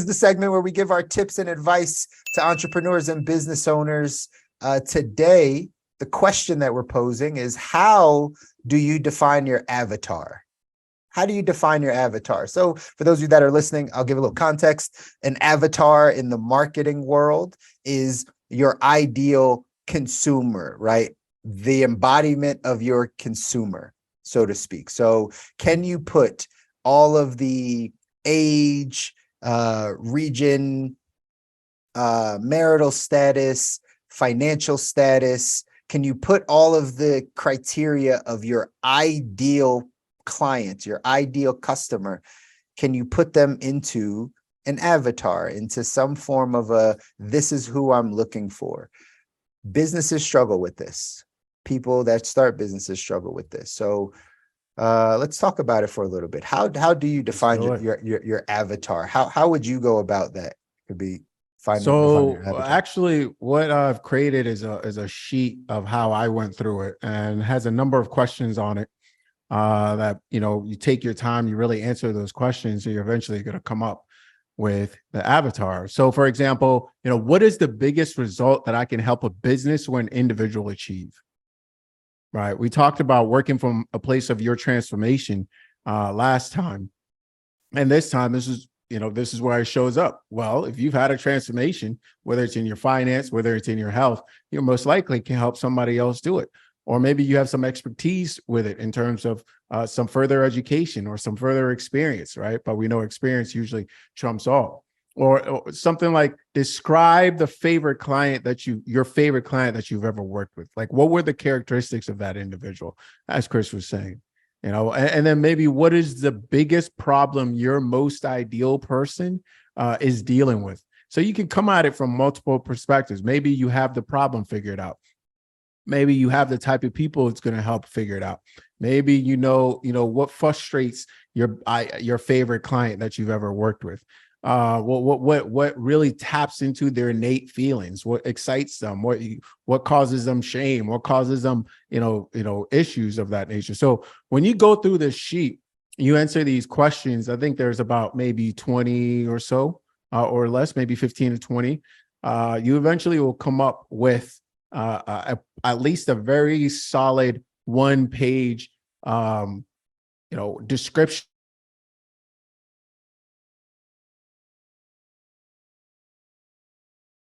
is the segment where we give our tips and advice to entrepreneurs and business owners. Today, the question that we're posing is, how do you define your avatar? How do you define your avatar? So for those of you that are listening, I'll give a little context. An avatar in the marketing world is your ideal consumer, right? The embodiment of your consumer, so to speak. So can you put all of the age, region, marital status, financial status, can you put all of the criteria of your ideal client, your ideal customer, can you put them into an avatar, into some form of this is who I'm looking for? Businesses struggle with this. People that start businesses struggle with this. So let's talk about it for a little bit. How do you define your avatar? How would you go about that? Could be defining your avatar. Actually, what I've created is a sheet of how I went through it, and has a number of questions on it. That, you take your time, you really answer those questions, and you're eventually going to come up with the avatar. So for example, what is the biggest result that I can help a business or an individual achieve? Right. We talked about working from a place of your transformation last time. And this time, this is where it shows up. Well, if you've had a transformation, whether it's in your finance, whether it's in your health, you most likely can help somebody else do it. Or maybe you have some expertise with it in terms of some further education or some further experience, right? But we know experience usually trumps all. Or something like, describe the favorite client your favorite client that you've ever worked with. Like, what were the characteristics of that individual, as Chris was saying? And then maybe, what is the biggest problem your most ideal person is dealing with? So you can come at it from multiple perspectives. Maybe you have the problem figured out. Maybe you have the type of people it's going to help figure it out. Maybe you know what frustrates your favorite client that you've ever worked with. What really taps into their innate feelings, what excites them, what causes them shame, what causes them issues of that nature. So when you go through this sheet, you answer these questions. I think there's about maybe 20 or so, or less, maybe 15 to 20. You eventually will come up with at least a very solid 1-page description.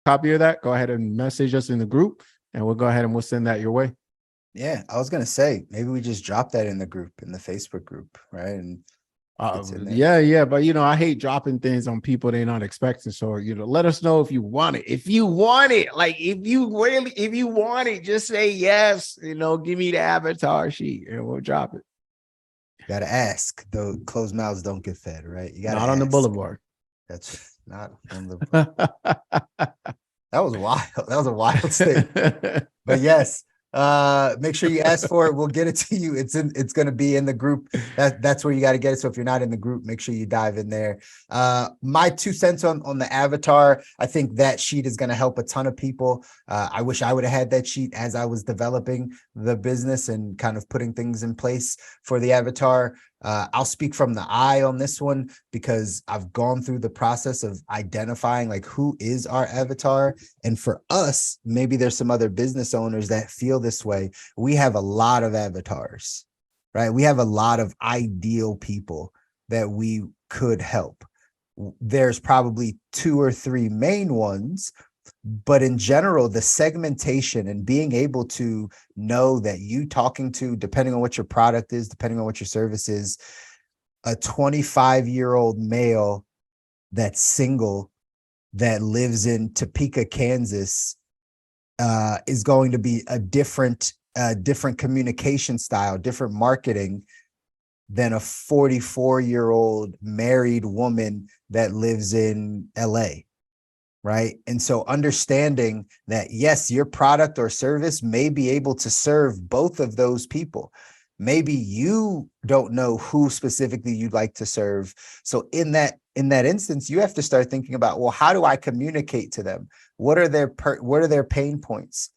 Copy of that, go ahead and message us in the group, and we'll go ahead and we'll send that your way. Yeah, I was gonna say, maybe we just drop that in the group, in the Facebook group, right? And yeah, but I hate dropping things on people they're not expecting. So let us know if you want it. If you want it, if you want it, just say yes. Give me the avatar sheet, and we'll drop it. You gotta ask. Though closed mouths don't get fed, right? You gotta not on the boulevard. That's not on the. That was wild. That was a wild statement. But yes, make sure you ask for it. We'll get it to you. It's going to be in the group. That's where you got to get it. So if you're not in the group, make sure you dive in there. My 2 cents on the avatar. I think that sheet is going to help a ton of people. I wish I would have had that sheet as I was developing the business and kind of putting things in place for the avatar. I'll speak from the I on this one because I've gone through the process of identifying who is our avatar. And for us, maybe there's some other business owners that feel this way. We have a lot of avatars, right? We have a lot of ideal people that we could help. There's probably 2 or 3 main ones, but in general, the segmentation and being able to know that you talking to, depending on what your product is, depending on what your service is, a 25-year-old male that's single that lives in Topeka, Kansas, is going to be a different communication style, different marketing than a 44-year-old married woman that lives in LA. Right. And so understanding that, yes, your product or service may be able to serve both of those people. Maybe you don't know who specifically you'd like to serve. So in that instance, you have to start thinking about, well, how do I communicate to them? What are their pain points?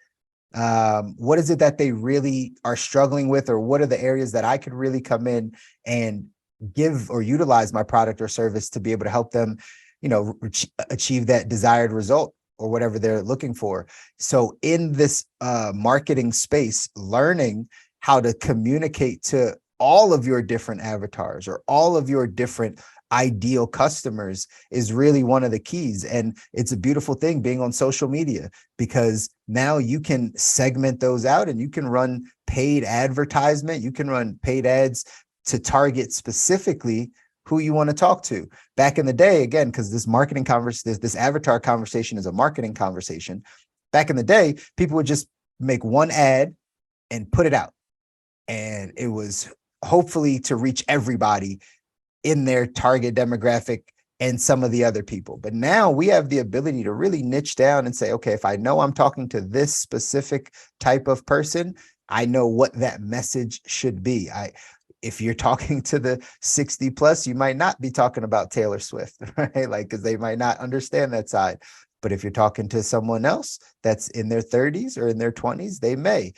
What is it that they really are struggling with? Or what are the areas that I could really come in and give or utilize my product or service to be able to help them achieve that desired result or whatever they're looking for. So in this marketing space, learning how to communicate to all of your different avatars or all of your different ideal customers is really one of the keys. And it's a beautiful thing being on social media, because now you can segment those out and you can run paid advertisement. You can run paid ads to target specifically who you want to talk to. Back in the day, again, because this marketing this avatar conversation is a marketing conversation. Back in the day, people would just make one ad and put it out. And it was hopefully to reach everybody in their target demographic and some of the other people. But now we have the ability to really niche down and say, okay, if I know I'm talking to this specific type of person, I know what that message should be. If you're talking to the 60 plus, you might not be talking about Taylor Swift, right? Like, because they might not understand that side. But if you're talking to someone else that's in their 30s or in their 20s, they may.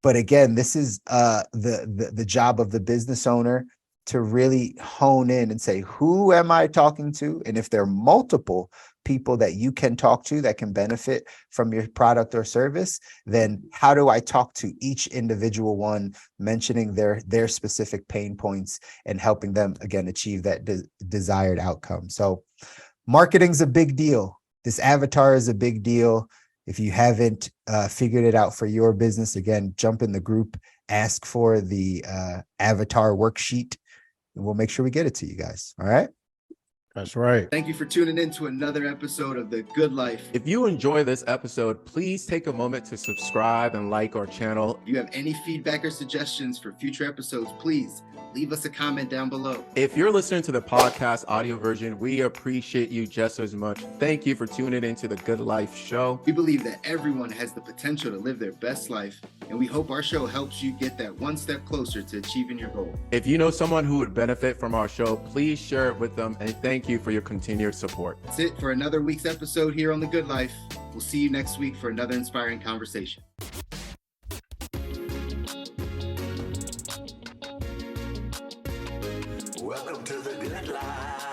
But again, this is the job of the business owner to really hone in and say, who am I talking to? And if there are multiple people that you can talk to that can benefit from your product or service, then how do I talk to each individual one, mentioning their specific pain points and helping them, again, achieve that desired outcome? So marketing's a big deal. This avatar is a big deal. If you haven't figured it out for your business, again, jump in the group, ask for the avatar worksheet, and we'll make sure we get it to you guys. All right. That's right. Thank you for tuning in to another episode of The Good Life. If you enjoy this episode, please take a moment to subscribe and like our channel. If you have any feedback or suggestions for future episodes, please leave us a comment down below. If you're listening to the podcast audio version, we appreciate you just as much. Thank you for tuning into The Good Life Show. We believe that everyone has the potential to live their best life, and we hope our show helps you get that one step closer to achieving your goal. If you know someone who would benefit from our show, please share it with them, and thank you for your continued support. That's it for another week's episode here on The Good Life. We'll see you next week for another inspiring conversation. Welcome to The Good Life.